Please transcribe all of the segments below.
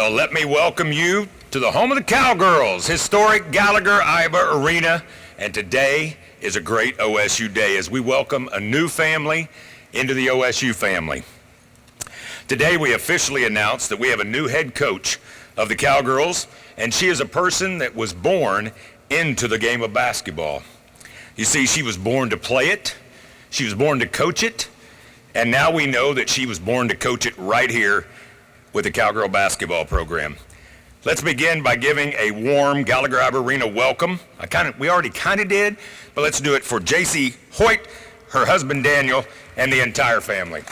Well, let me welcome you to the home of the Cowgirls, historic Gallagher-Iba Arena. And today is a great OSU day as we welcome a new family into the OSU family. Today we officially announce that we have a new head coach of the Cowgirls, and she is a person that was born into the game of basketball. You see, she was born to play it, she was born to coach it, and now we know that she was born to coach it right here with the Cowgirl basketball program. Let's begin by giving a warm Gallagher-Iba Arena welcome. We already kind of did, but let's do it for Jacie Hoyt, her husband Daniel, and the entire family.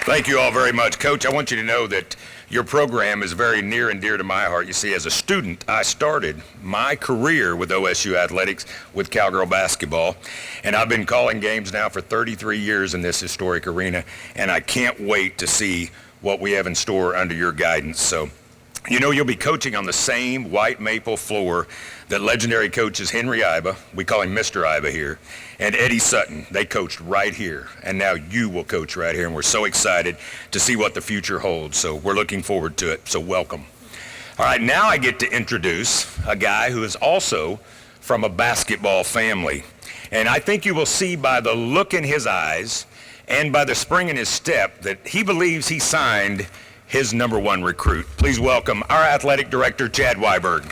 Thank you all very much. Coach, I want you to know that your program is very near and dear to my heart. You see, as a student, I started my career with OSU athletics with Cowgirl basketball, and I've been calling games now for 33 years in this historic arena, and I can't wait to see what we have in store under your guidance. So, you know, you'll be coaching on the same white maple floor that legendary coaches Henry Iba, we call him Mr. Iba here, and Eddie Sutton, they coached right here. And now you will coach right here, and we're so excited to see what the future holds. So we're looking forward to it, so welcome. All right, now I get to introduce a guy who is also from a basketball family. And I think you will see by the look in his eyes and by the spring in his step that he believes he signed his #1 recruit. Please welcome our athletic director, Chad Weiberg.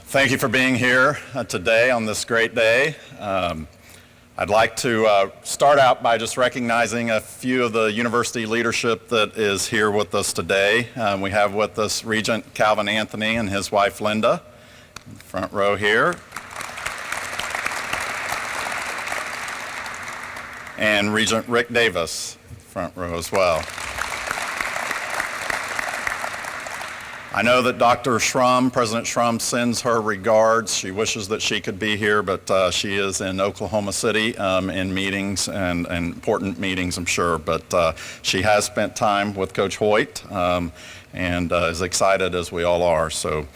Thank you for being here today on this great day. I'd like to start out by just recognizing a few of the university leadership that is here with us today. We have with us Regent Calvin Anthony and his wife Linda, front row here. And Regent Rick Davis, front row as well. I know that Dr. Schrum, President Schrum, sends her regards. She wishes that she could be here, but she is in Oklahoma City in meetings and important meetings, I'm sure. But she has spent time with Coach Hoyt and is excited as we all are. So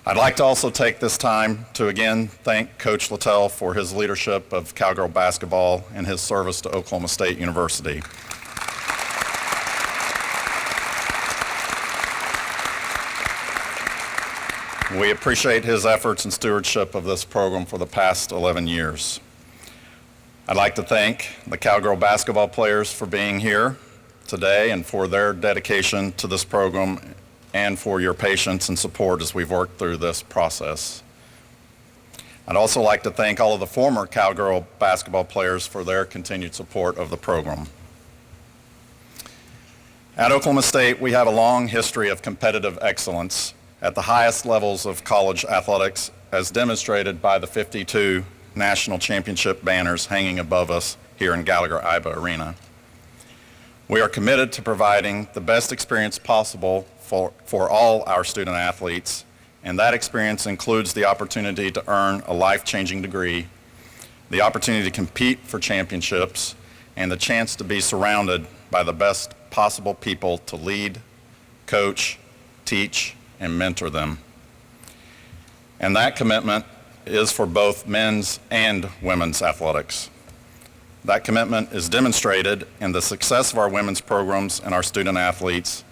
I'd like to also take this time to again thank Coach Littell for his leadership of Cowgirl basketball and his service to Oklahoma State University. We appreciate his efforts and stewardship of this program for the past 11 years. I'd like to thank the Cowgirl basketball players for being here today and for their dedication to this program and for your patience and support as we've worked through this process. I'd also like to thank all of the former Cowgirl basketball players for their continued support of the program. At Oklahoma State, we have a long history of competitive excellence at the highest levels of college athletics, as demonstrated by the 52 national championship banners hanging above us here in Gallagher-Iba Arena. We are committed to providing the best experience possible for all our student athletes, and that experience includes the opportunity to earn a life-changing degree, the opportunity to compete for championships, and the chance to be surrounded by the best possible people to lead, coach, teach, and mentor them. And that commitment is for both men's and women's athletics. That commitment is demonstrated in the success of our women's programs and our student athletes,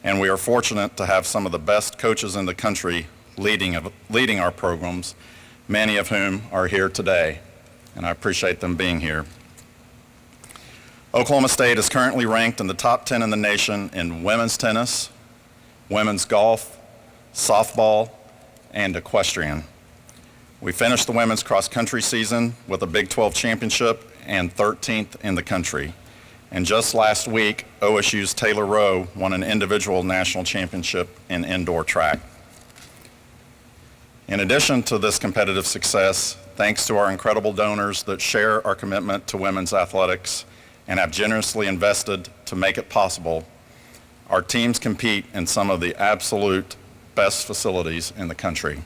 and we are fortunate to have some of the best coaches in the country leading our programs, many of whom are here today, and I appreciate them being here. Oklahoma State is currently ranked in the top 10 in the nation in women's tennis, women's golf, softball, and equestrian. We finished the women's cross-country season with a Big 12 championship and 13th in the country. And just last week, OSU's Taylor Rowe won an individual national championship in indoor track. In addition to this competitive success, thanks to our incredible donors that share our commitment to women's athletics and have generously invested to make it possible, our teams compete in some of the absolute best facilities in the country.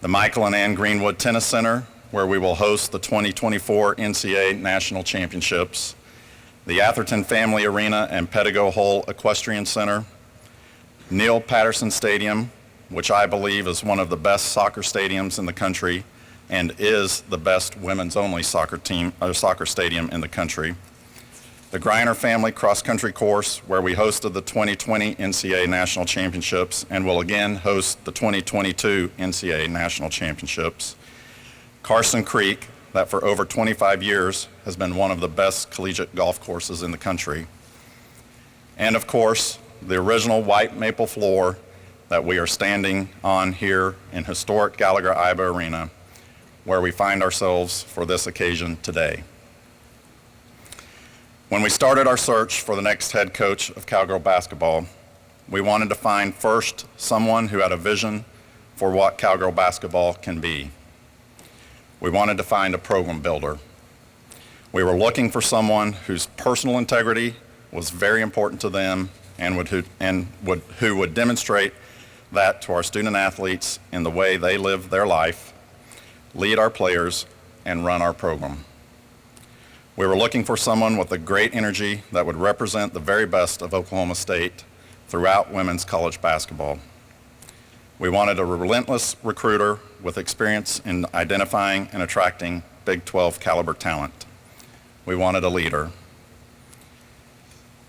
The Michael and Ann Greenwood Tennis Center, where we will host the 2024 NCAA National Championships, the Atherton Family Arena and Pedigo Hole Equestrian Center, Neil Patterson Stadium, which I believe is one of the best soccer stadiums in the country and is the best women's-only soccer stadium in the country, the Greiner Family Cross Country Course, where we hosted the 2020 NCAA National Championships and will again host the 2022 NCAA National Championships, Carson Creek, that for over 25 years has been one of the best collegiate golf courses in the country, and of course, the original white maple floor that we are standing on here in historic Gallagher-Iba Arena, where we find ourselves for this occasion today. When we started our search for the next head coach of Cowgirl basketball, we wanted to find first someone who had a vision for what Cowgirl basketball can be. We wanted to find a program builder. We were looking for someone whose personal integrity was very important to them and who would demonstrate that to our student athletes in the way they live their life, lead our players, and run our program. We were looking for someone with a great energy that would represent the very best of Oklahoma State throughout women's college basketball. We wanted a relentless recruiter with experience in identifying and attracting Big 12 caliber talent. We wanted a leader.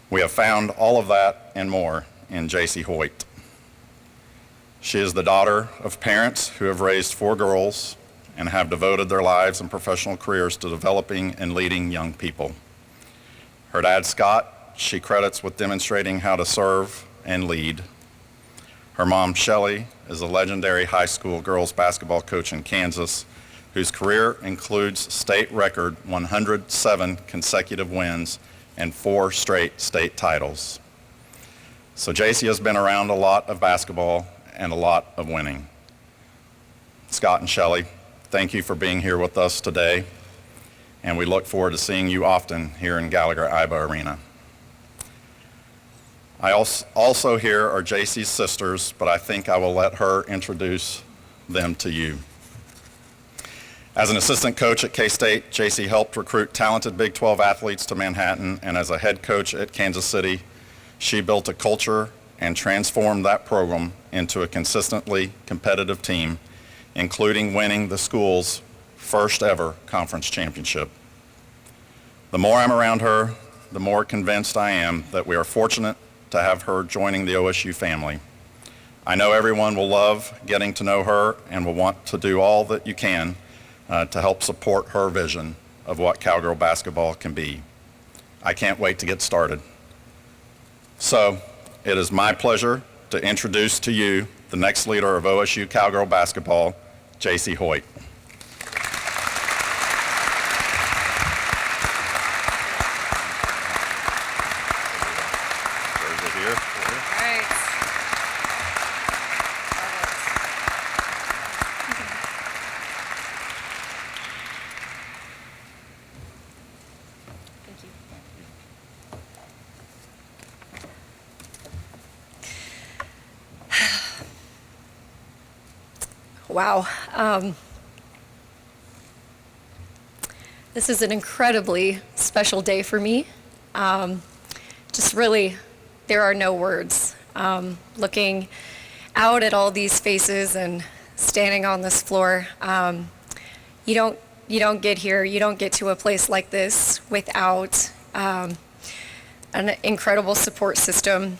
We have found all of that and more in Jacie Hoyt. She is the daughter of parents who have raised 4 girls and have devoted their lives and professional careers to developing and leading young people. Her dad, Scott, she credits with demonstrating how to serve and lead. Her mom, Shelley, is a legendary high school girls basketball coach in Kansas, whose career includes state record 107 consecutive wins and 4 straight state titles. So Jacie has been around a lot of basketball and a lot of winning. Scott and Shelley, thank you for being here with us today, and we look forward to seeing you often here in Gallagher-Iba Arena. I also here are Jacie's sisters, but I think I will let her introduce them to you. As an assistant coach at K-State, Jacie helped recruit talented Big 12 athletes to Manhattan, and as a head coach at Kansas City, she built a culture and transformed that program into a consistently competitive team, including winning the school's first ever conference championship. The more I'm around her, the more convinced I am that we are fortunate to have her joining the OSU family. I know everyone will love getting to know her and will want to do all that you can to help support her vision of what Cowgirl basketball can be. I can't wait to get started. So, it is my pleasure to introduce to you the next leader of OSU Cowgirl basketball, Jacie Hoyt. Wow. This is an incredibly special day for me. Just really, there are no words. Looking out at all these faces and standing on this floor, you don't get here, you don't get to a place like this without an incredible support system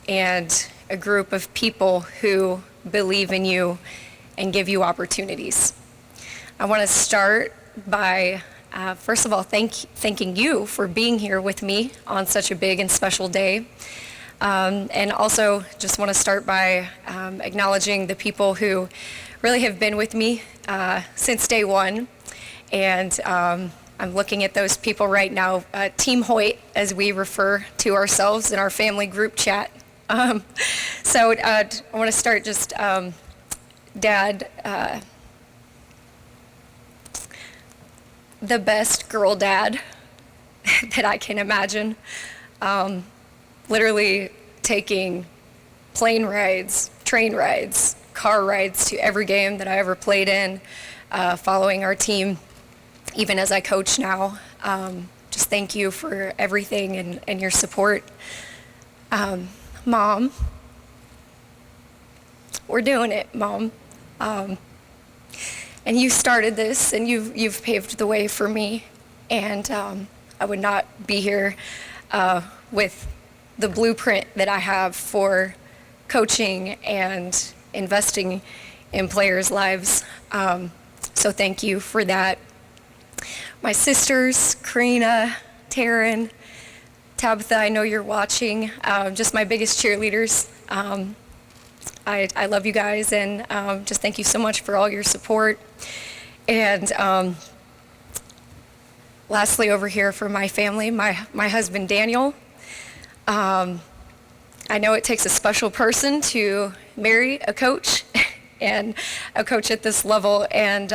and a group of people who believe in you and give you opportunities. I want to start by, first of all, thanking you for being here with me on such a big and special day. And also just want to start by acknowledging the people who really have been with me since day one. And I'm looking at those people right now, Team Hoyt, as we refer to ourselves in our family group chat. So I want to start just, Dad, the best girl dad that I can imagine. Literally taking plane rides, train rides, car rides to every game that I ever played in, following our team, even as I coach now. just thank you for everything and your support. Mom, we're doing it, Mom. And you started this, and you've paved the way for me, and I would not be here with the blueprint that I have for coaching and investing in players' lives. So thank you for that. My sisters, Karina, Taryn, Tabitha, I know you're watching, just my biggest cheerleaders. I love you guys, and just thank you so much for all your support. And lastly, over here for my family, my husband, Daniel. I know it takes a special person to marry a coach and a coach at this level, and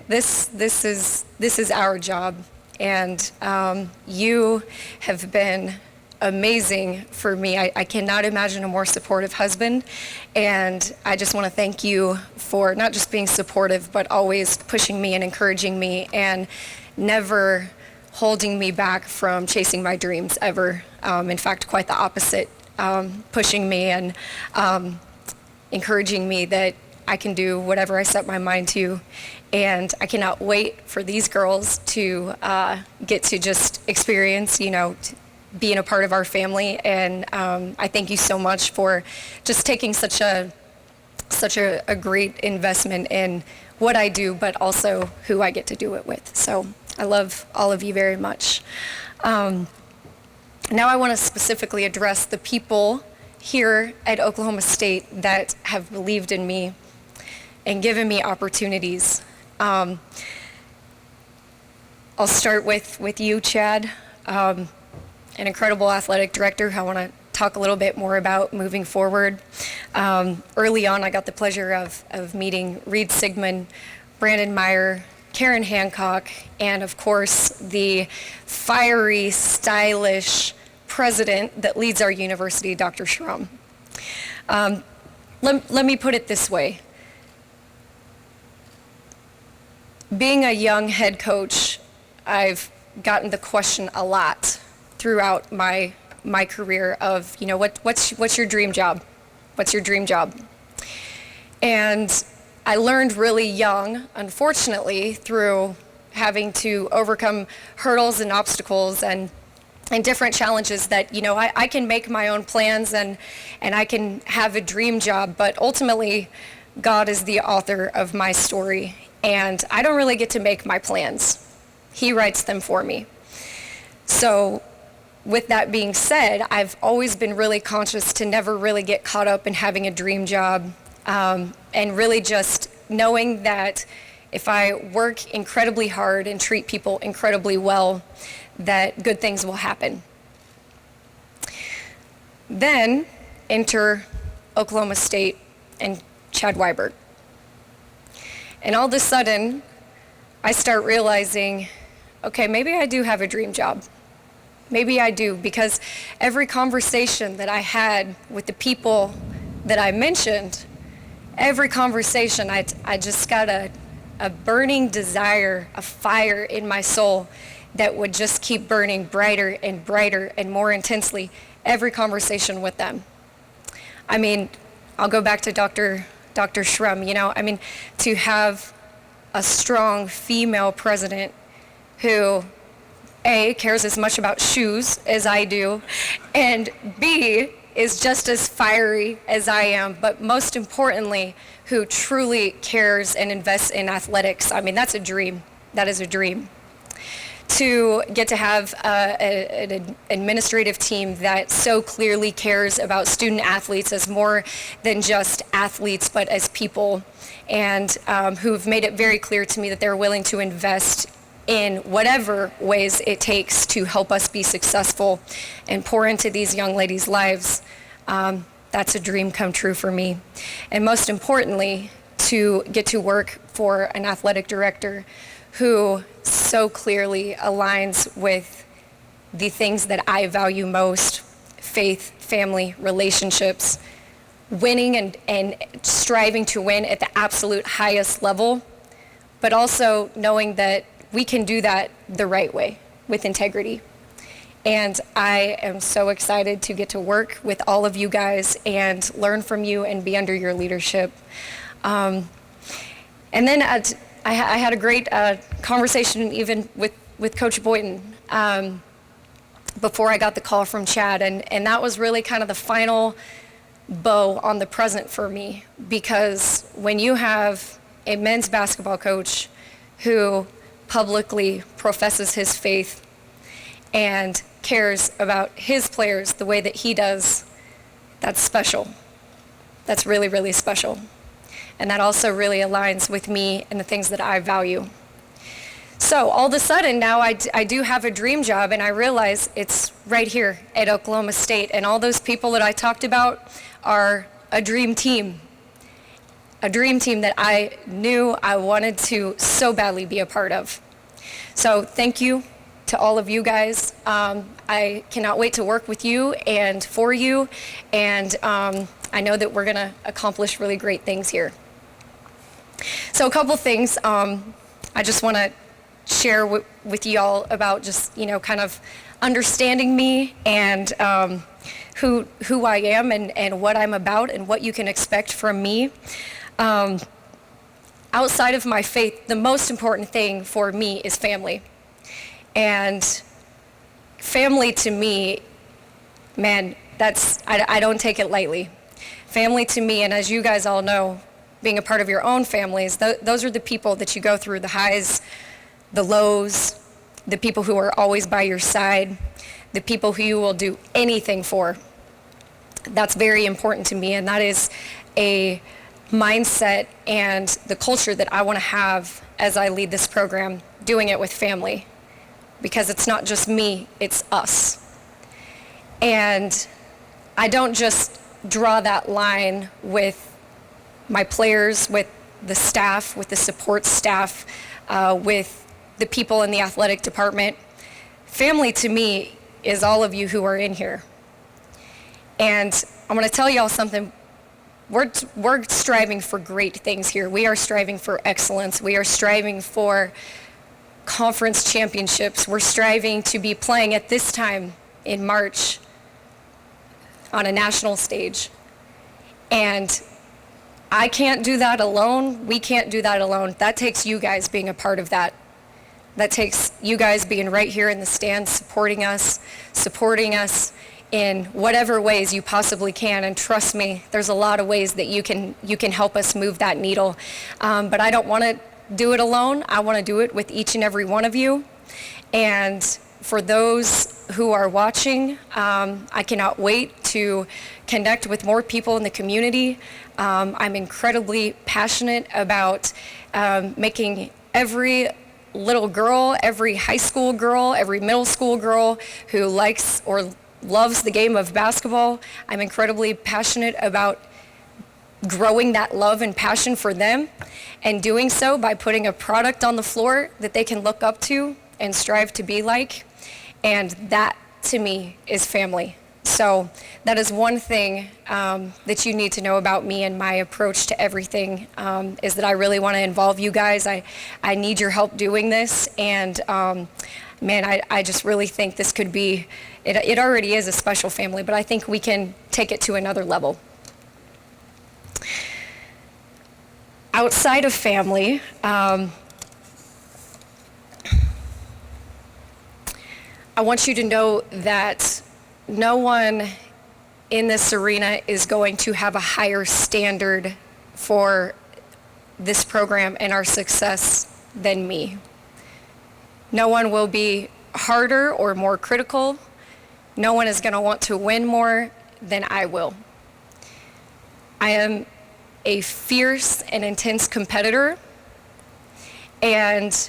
this is our job, and you have been amazing for me. I cannot imagine a more supportive husband, and I just want to thank you for not just being supportive, but always pushing me and encouraging me, and never holding me back from chasing my dreams ever. In fact, quite the opposite, pushing me and encouraging me that I can do whatever I set my mind to. And I cannot wait for these girls to get to just experience, being a part of our family. And I thank you so much for just taking such a great investment in what I do, but also who I get to do it with. So I love all of you very much. Now I want to specifically address the people here at Oklahoma State that have believed in me and given me opportunities. I'll start with you, Chad, an incredible athletic director who I want to talk a little bit more about moving forward. Early on, I got the pleasure of meeting Reed Sigmund, Brandon Meyer, Karen Hancock, and of course, the fiery, stylish president that leads our university, Dr. Schrum. Let me put it this way. Being a young head coach, I've gotten the question a lot throughout my career of, what's your dream job? What's your dream job? And I learned really young, unfortunately, through having to overcome hurdles and obstacles and different challenges that, I can make my own plans and I can have a dream job, but ultimately, God is the author of my story, and I don't really get to make my plans. He writes them for me. So with that being said, I've always been really conscious to never really get caught up in having a dream job, and really just knowing that if I work incredibly hard and treat people incredibly well, that good things will happen. Then enter Oklahoma State and Chad Weiberg. And all of a sudden, I start realizing, okay, maybe I do have a dream job. Maybe I do, because every conversation that I had with the people that I mentioned, every conversation, I just got a burning desire, a fire in my soul that would just keep burning brighter and brighter and more intensely every conversation with them. I mean, I'll go back to Dr. Schrum, to have a strong female president who, A, cares as much about shoes as I do, and B, is just as fiery as I am, but most importantly, who truly cares and invests in athletics. That's a dream. That is a dream. To get to have an administrative team that so clearly cares about student athletes as more than just athletes, but as people, and who've made it very clear to me that they're willing to invest in whatever ways it takes to help us be successful and pour into these young ladies' lives. That's a dream come true for me. And most importantly, to get to work for an athletic director who so clearly aligns with the things that I value most: faith, family, relationships, winning and striving to win at the absolute highest level, but also knowing that we can do that the right way. with integrity. And I am so excited to get to work with all of you guys and learn from you and be under your leadership. And then I had a great conversation even with Coach Boynton before I got the call from Chad. And that was really kind of the final bow on the present for me, because when you have a men's basketball coach who publicly professes his faith and cares about his players the way that he does, that's special. That's really, really special. And that also really aligns with me and the things that I value. So all of a sudden now I do have a dream job, and I realize it's right here at Oklahoma State, and all those people that I talked about are a dream team that I knew I wanted to so badly be a part of. So thank you to all of you guys. I cannot wait to work with you and for you, and I know that we're going to accomplish really great things here. So a couple things I just want to share with y'all about just, kind of understanding me and who I am and what I'm about and what you can expect from me. Outside of my faith, the most important thing for me is family. And family to me, man, I don't take it lightly. Family to me, and as you guys all know, being a part of your own families, those are the people that you go through the highs, the lows, the people who are always by your side, the people who you will do anything for. That's very important to me, and that is a mindset and the culture that I want to have as I lead this program, doing it with family, because it's not just me, it's us. And I don't just draw that line with my players, with the staff, with the support staff, with the people in the athletic department. Family to me is all of you who are in here. And I'm going to tell y'all something. We're striving for great things here. We are striving for excellence. We are striving for conference championships. We're striving to be playing at this time in March on a national stage. And I can't do that alone. We can't do that alone. That takes you guys being a part of that. That takes you guys being right here in the stands, supporting us in whatever ways you possibly can. And trust me, there's a lot of ways that you can help us move that needle. But I don't want to do it alone. I want to do it with each and every one of you. And for those who are watching, I cannot wait to connect with more people in the community. I'm incredibly passionate about making every little girl, every high school girl, every middle school girl who likes or loves the game of basketball. I'm incredibly passionate about growing that love and passion for them, and doing so by putting a product on the floor that they can look up to and strive to be like. And that, to me, is family. So that is one thing that you need to know about me and my approach to everything, is that I really want to involve you guys. I need your help doing this. And man, I just really think this could be, it already is a special family, but I think we can take it to another level. Outside of family, I want you to know that no one in this arena is going to have a higher standard for this program and our success than me. No one will be harder or more critical. No one is going to want to win more than I will. I am a fierce and intense competitor, and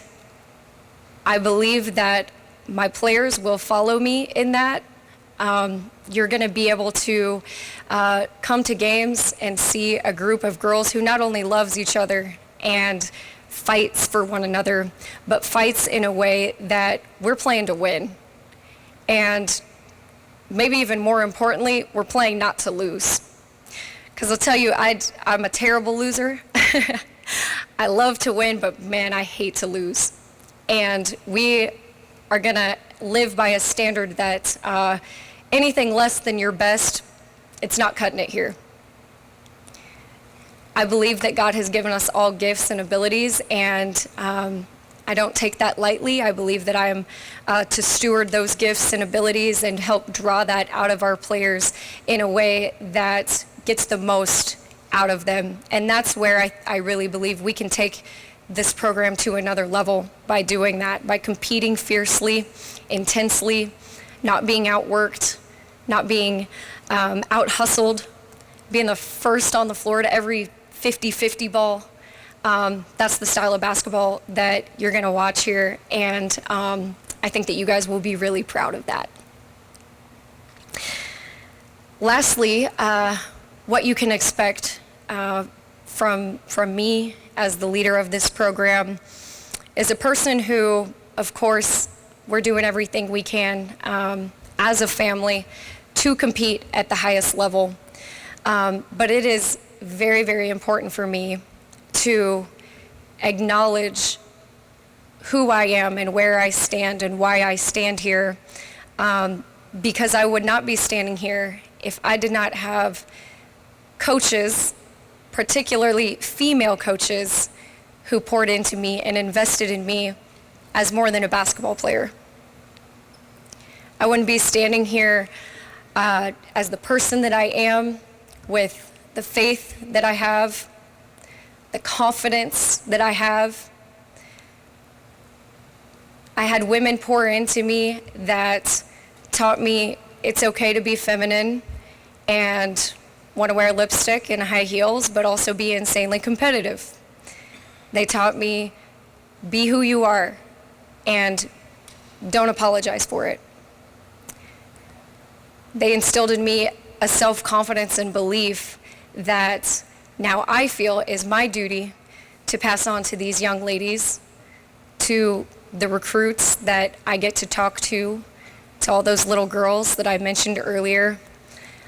I believe that my players will follow me in that. You're going to be able to come to games and see a group of girls who not only loves each other and fights for one another, but fights in a way that we're playing to win. And maybe even more importantly, we're playing not to lose. Because I'll tell you, I'm a terrible loser. I love to win, but man, I hate to lose. And we are going to live by a standard that anything less than your best, it's not cutting it here. I believe that God has given us all gifts and abilities, and I don't take that lightly. I believe that I am to steward those gifts and abilities and help draw that out of our players in a way that gets the most out of them. And that's where I really believe we can take this program to another level by doing that, by competing fiercely, intensely, not being outworked, not being out-hustled, being the first on the floor to every 50-50 ball. That's the style of basketball that you're going to watch here, and I think that you guys will be really proud of that. Lastly, what you can expect from me as the leader of this program is a person who, of course, we're doing everything we can as a family to compete at the highest level. But it is very, very important for me to acknowledge who I am and where I stand and why I stand here, because I would not be standing here if I did not have coaches, particularly female coaches, who poured into me and invested in me as more than a basketball player. I wouldn't be standing here as the person that I am, with the faith that I have, the confidence that I have. I had women pour into me that taught me it's okay to be feminine and want to wear lipstick and high heels, but also be insanely competitive. They taught me, be who you are and don't apologize for it. They instilled in me a self-confidence and belief that now I feel is my duty to pass on to these young ladies, to the recruits that I get to talk to all those little girls that I mentioned earlier.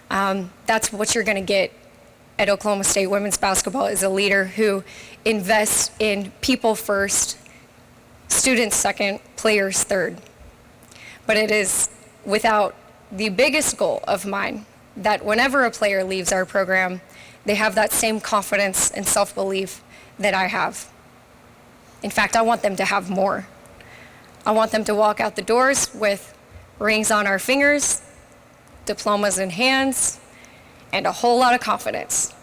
That's what you're going to get at Oklahoma State women's basketball, is a leader who invests in people first, students second, players third. But it is without the biggest goal of mine that whenever a player leaves our program, they have that same confidence and self-belief that I have. In fact, I want them to have more. I want them to walk out the doors with rings on our fingers, diplomas in hands, and a whole lot of confidence.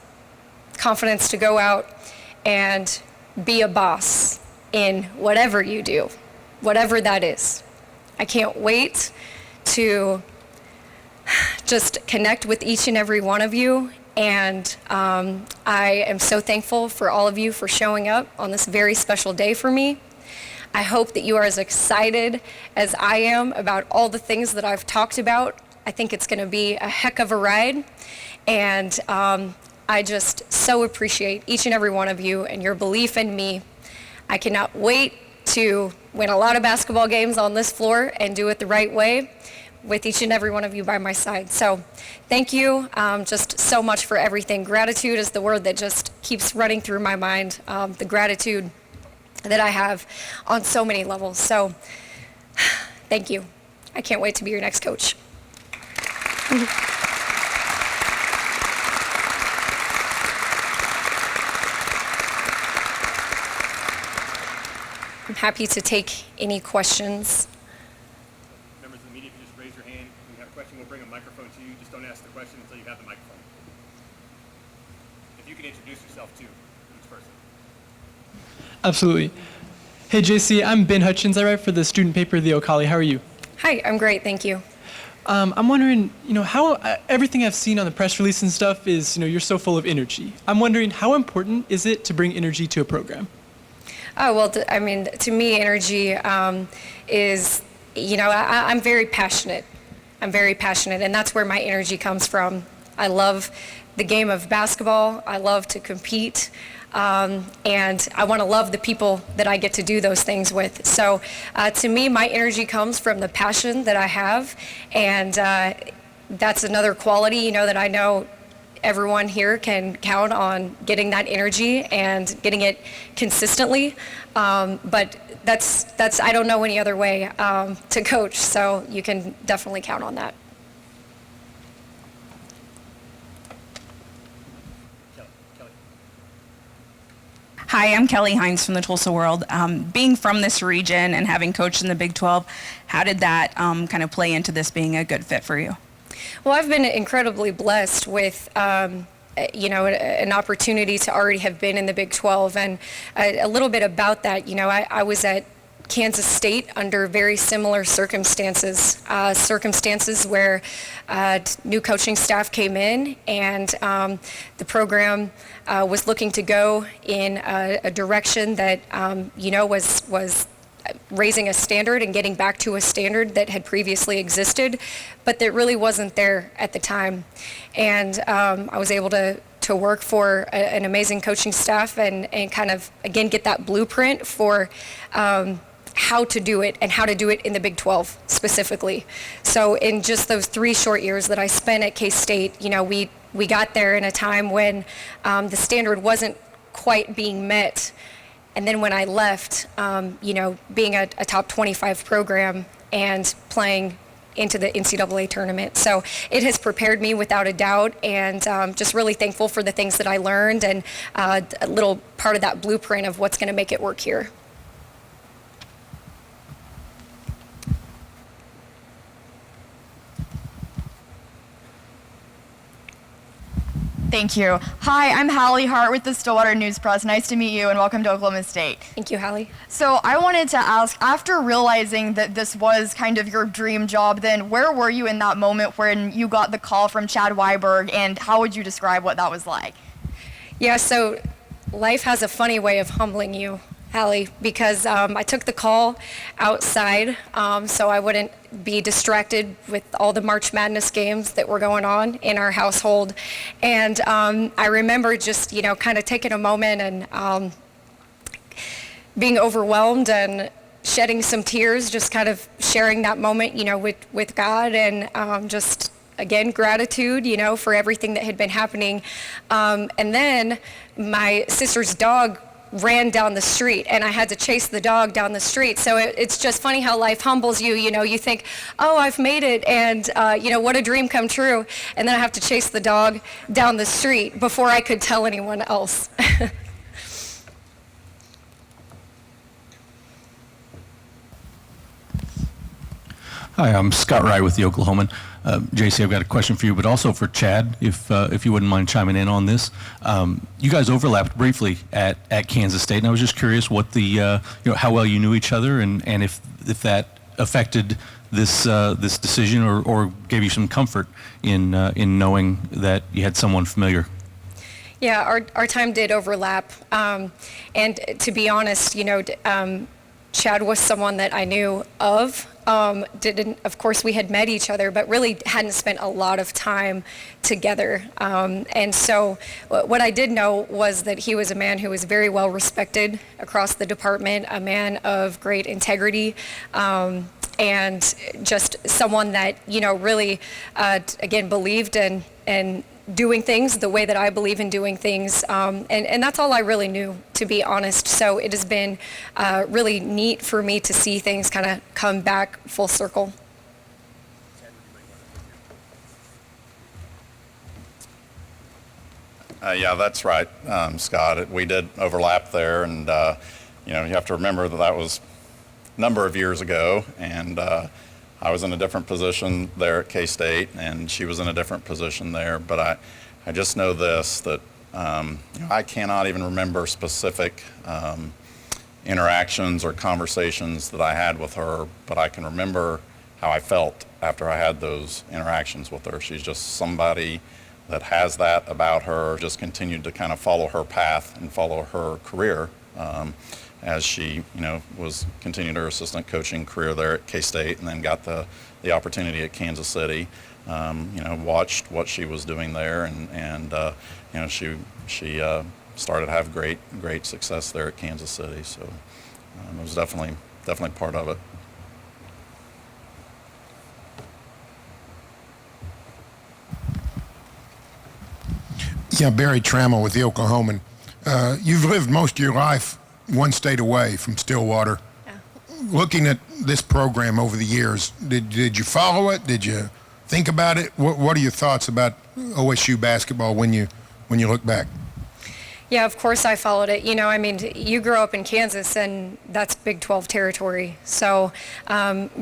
Confidence to go out and be a boss in whatever you do, whatever that is. I can't wait to just connect with each and every one of you, and I am so thankful for all of you for showing up on this very special day for me. I hope that you are as excited as I am about all the things that I've talked about. I think it's going to be a heck of a ride, and I just so appreciate each and every one of you and your belief in me. I cannot wait to win a lot of basketball games on this floor and do it the right way, with each and every one of you by my side. So thank you just so much for everything. Gratitude is the word that just keeps running through my mind, the gratitude that I have on so many levels. So thank you. I can't wait to be your next coach. I'm happy to take any questions. Members of the media, if you just raise your hand, if you have a question, we'll bring a microphone to you. Just don't ask the question until you have the microphone. If you could introduce yourself to each person. Absolutely. Hey, Jacie, I'm Ben Hutchins. I write for the student paper, The Ocali. How are you? Hi, I'm great, thank you. I'm wondering, how everything I've seen on the press release and stuff is, you're so full of energy. I'm wondering, how important is it to bring energy to a program? Oh, well, to me, energy is, I'm very passionate. I'm very passionate, and that's where my energy comes from. I love the game of basketball. I love to compete. And I want to love the people that I get to do those things with. So to me, my energy comes from the passion that I have, and that's another quality, that I know everyone here can count on getting that energy and getting it consistently. But that's I don't know any other way to coach, so you can definitely count on that. Kelly. Hi, I'm Kelly Hines from the Tulsa World. Being from this region and having coached in the Big 12, how did that kind of play into this being a good fit for you? Well, I've been incredibly blessed with, an opportunity to already have been in the Big 12. And a little bit about that, I was at Kansas State under very similar circumstances where new coaching staff came in and the program was looking to go in a direction that, was raising a standard and getting back to a standard that had previously existed, but that really wasn't there at the time. And I was able to work for an amazing coaching staff and kind of, again, get that blueprint for how to do it and how to do it in the Big 12 specifically. So in just those 3 short years that I spent at K-State, we got there in a time when the standard wasn't quite being met. And then when I left, being a top 25 program and playing into the NCAA tournament. So it has prepared me without a doubt, and just really thankful for the things that I learned and a little part of that blueprint of what's going to make it work here. Thank you. Hi, I'm Hallie Hart with the Stillwater News Press. Nice to meet you and welcome to Oklahoma State. Thank you, Hallie. So I wanted to ask, after realizing that this was kind of your dream job, then where were you in that moment when you got the call from Chad Weiberg, and how would you describe what that was like? Yeah, so life has a funny way of humbling you, Hallie, because I took the call outside so I wouldn't be distracted with all the March Madness games that were going on in our household. And I remember just, kind of taking a moment and being overwhelmed and shedding some tears, just kind of sharing that moment, with God and just, again, gratitude, for everything that had been happening. And then my sister's dog ran down the street and I had to chase the dog down the street. So it's just funny how life humbles you. You think, oh, I've made it, and what a dream come true. And then I have to chase the dog down the street before I could tell anyone else. Hi, I'm Scott Wright with the Oklahoman. Jacie, I've got a question for you, but also for Chad, if you wouldn't mind chiming in on this. You guys overlapped briefly at Kansas State, and I was just curious what the how well you knew each other, and if that affected this decision or gave you some comfort in knowing that you had someone familiar. Yeah, our time did overlap, and to be honest, Chad was someone that I knew of. Of course, we had met each other, but really hadn't spent a lot of time together. And so what I did know was that he was a man who was very well respected across the department, a man of great integrity, and just someone that, really, again, believed in doing things the way that I believe in doing things. And that's all I really knew, to be honest. So it has been really neat for me to see things kind of come back full circle. Yeah, that's right, Scott. We did overlap there, and you have to remember that was a number of years ago, and I was in a different position there at K-State, and she was in a different position there. But I just know this, that I cannot even remember specific interactions or conversations that I had with her, but I can remember how I felt after I had those interactions with her. She's just somebody that has that about her, just continued to kind of follow her path and follow her career. As she, was continued her assistant coaching career there at K-State, and then got the opportunity at Kansas City. Watched what she was doing there, and she started to have great success there at Kansas City. So it was definitely part of it. Yeah, Barry Trammell with the Oklahoman. You've lived most of your life one state away from Stillwater. Yeah. Looking at this program over the years, did you follow it? Did you think about it? What are your thoughts about OSU basketball when you look back? Yeah, of course I followed it. You know, I mean, you grew up in Kansas, and that's Big 12 territory. So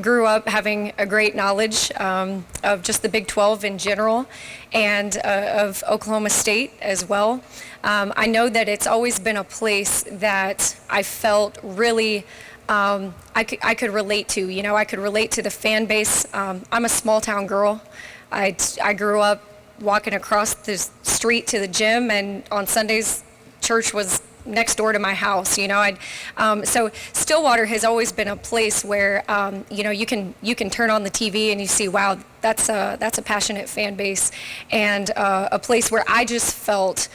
grew up having a great knowledge of just the Big 12 in general and of Oklahoma State as well. I know that it's always been a place that I felt really I could relate to. You know, I could relate to the fan base. I'm a small town girl. I grew up walking across the street to the gym, and on Sundays, church was next door to my house. You know, so Stillwater has always been a place where you know, you can turn on the TV and you see, wow, that's a passionate fan base, and a place where I just felt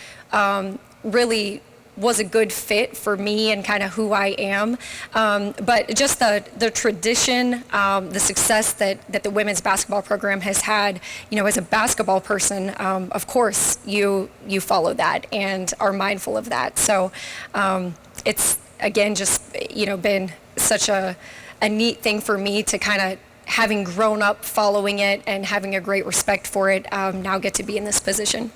really was a good fit for me and kind of who I am. But just the tradition, the success that the women's basketball program has had, you know, as a basketball person, of course you follow that and are mindful of that. So it's, again, just, you know, been such a neat thing for me to kind of, having grown up following it and having a great respect for it, now get to be in this position.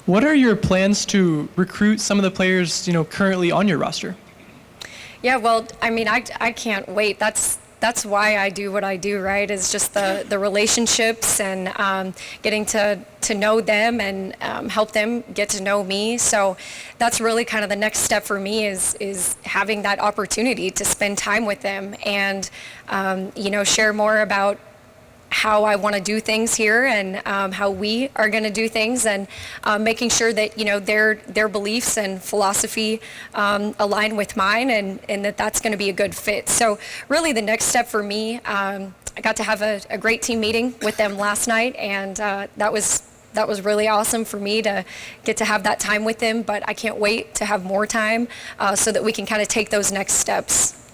What are your plans to recruit some of the players, you know, currently on your roster? Yeah, well, I mean, I can't wait. That's why I do what I do, right? Is just the relationships and getting to know them and help them get to know me. So that's really kind of the next step for me is having that opportunity to spend time with them and you know, share more about how I want to do things here and how we are going to do things, and making sure that, you know, their beliefs and philosophy align with mine, and that's going to be a good fit. So really the next step for me, I got to have a great team meeting with them last night, and that was really awesome for me to get to have that time with them, but I can't wait to have more time so that we can kind of take those next steps.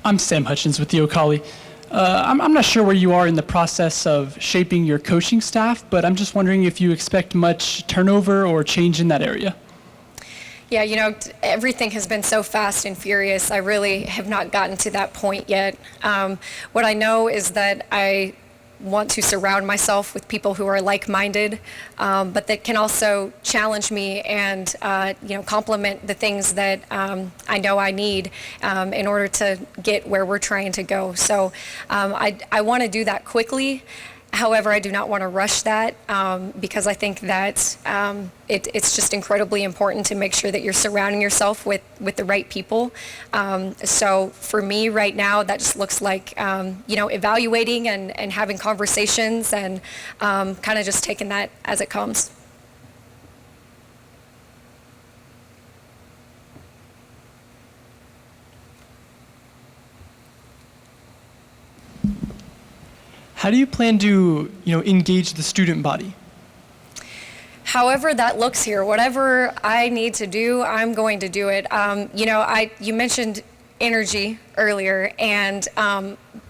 I'm Sam Hutchins with the Ocali. I'm not sure where you are in the process of shaping your coaching staff, but I'm just wondering if you expect much turnover or change in that area. Yeah, you know, everything has been so fast and furious. I really have not gotten to that point yet. What I know is that I want to surround myself with people who are like-minded, but that can also challenge me and you know, complement the things that I know I need in order to get where we're trying to go. So I want to do that quickly. However, I do not want to rush that because I think that it's just incredibly important to make sure that you're surrounding yourself with the right people. So for me right now, that just looks like, you know, evaluating and having conversations and kind of just taking that as it comes. How do you plan to, you know, engage the student body? However that looks here, whatever I need to do, I'm going to do it. You know, you mentioned energy earlier, and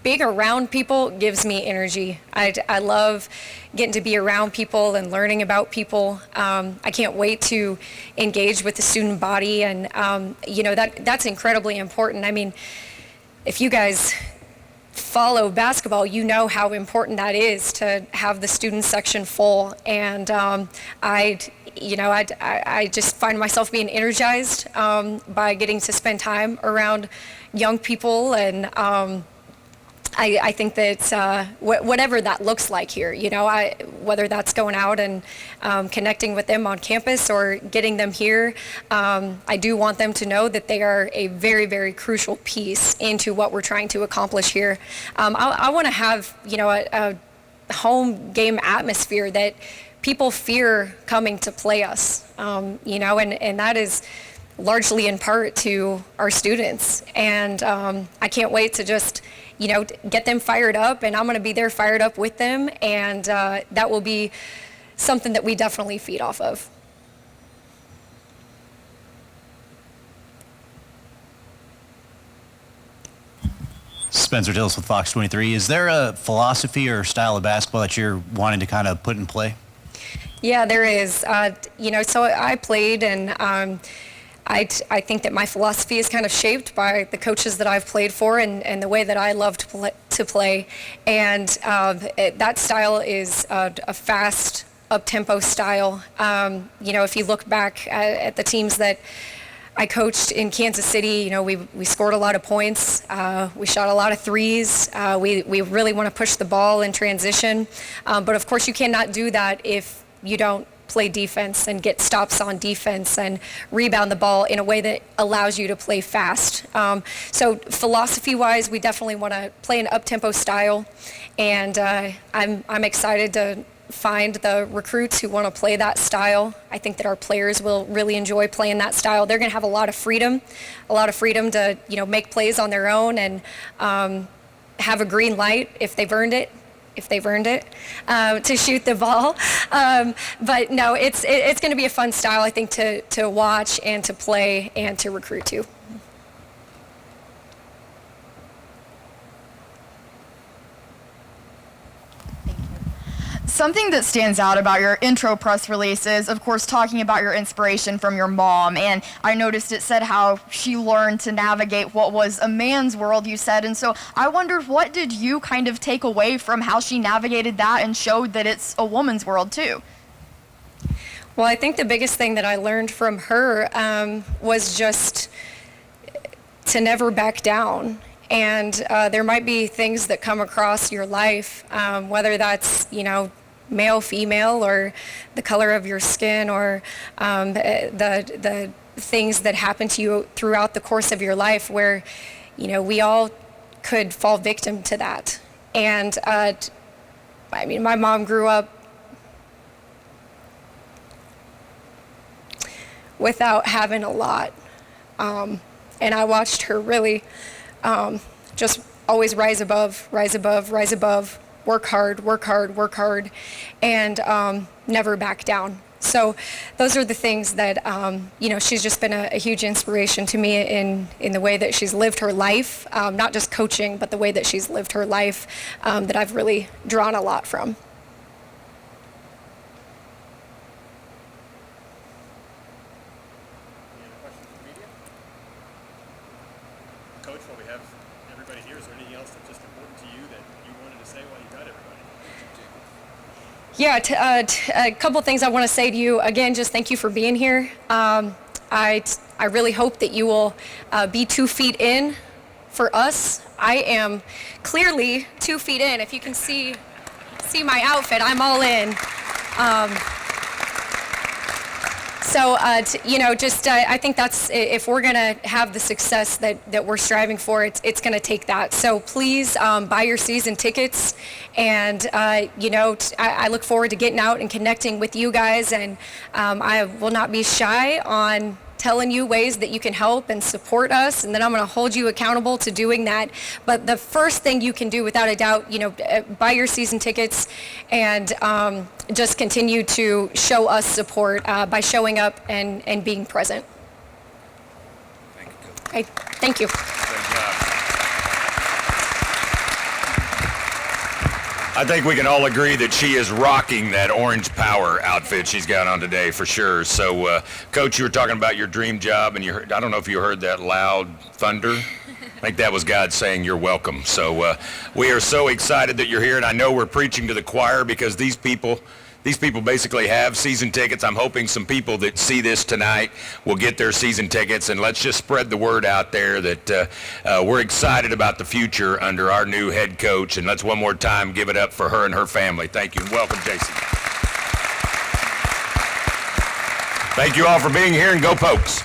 being around people gives me energy. I love getting to be around people and learning about people. I can't wait to engage with the student body, and you know, that's incredibly important. I mean, if you guys follow basketball, you know how important that is to have the student section full. And I just find myself being energized by getting to spend time around young people, and I think that whatever that looks like here, you know, whether that's going out and connecting with them on campus or getting them here, I do want them to know that they are a very, very crucial piece into what we're trying to accomplish here. I want to have, you know, a home game atmosphere that people fear coming to play us, you know, and that is largely in part to our students. And I can't wait to just, you know, get them fired up, and I'm going to be there fired up with them, and that will be something that we definitely feed off of. Spencer Tillis with Fox 23. Is there a philosophy or style of basketball that you're wanting to kind of put in play? Yeah, there is. So I played, and I think that my philosophy is kind of shaped by the coaches that I've played for and the way that I love to play. And that style is a fast, up-tempo style. If you look back at the teams that I coached in Kansas City, we scored a lot of points. We shot a lot of threes. We really want to push the ball in transition. But of course, you cannot do that if you don't play defense and get stops on defense and rebound the ball in a way that allows you to play fast. So philosophy-wise, we definitely want to play an up-tempo style. And I'm excited to find the recruits who want to play that style. I think that our players will really enjoy playing that style. They're going to have a lot of freedom to, make plays on their own and have a green light if they've earned it, to shoot the ball. But no, it's going to be a fun style, I think, to watch and to play and to recruit to. Something that stands out about your intro press release is, of course, talking about your inspiration from your mom. And I noticed it said how she learned to navigate what was a man's world, you said. And so I wondered, what did you kind of take away from how she navigated that and showed that it's a woman's world, too? Well, I think the biggest thing that I learned from her was just to never back down. And there might be things that come across your life, whether that's, male, female, or the color of your skin, or the things that happen to you throughout the course of your life where, we all could fall victim to that. And my mom grew up without having a lot. And I watched her really just always rise above, work hard, and never back down. So those are the things that, she's just been a huge inspiration to me in the way that she's lived her life, not just coaching, but the way that she's lived her life, that I've really drawn a lot from. Coach, while we have everybody here, is there anything else that's just important to you that you wanted to say while you got everybody? Yeah, a couple things I want to say to you. Again, just thank you for being here. I really hope that you will be 2 feet in for us. I am clearly 2 feet in. If you can see my outfit, I'm all in. I think that's, if we're going to have the success that we're striving for, it's going to take that. So please buy your season tickets. And, I look forward to getting out and connecting with you guys. And I will not be shy on telling you ways that you can help and support us, and then I'm going to hold you accountable to doing that. But the first thing you can do, without a doubt, buy your season tickets and just continue to show us support by showing up and being present. Thank you, Coach. Thank you. Great job. I think we can all agree that she is rocking that orange power outfit she's got on today for sure. So, Coach, you were talking about your dream job, and I don't know if you heard that loud thunder. I think that was God saying you're welcome. So we are so excited that you're here, and I know we're preaching to the choir because these people basically have season tickets. I'm hoping some people that see this tonight will get their season tickets, and let's just spread the word out there that we're excited about the future under our new head coach, and let's one more time give it up for her and her family. Thank you, and welcome, Jacie. Thank you all for being here, and go Pokes.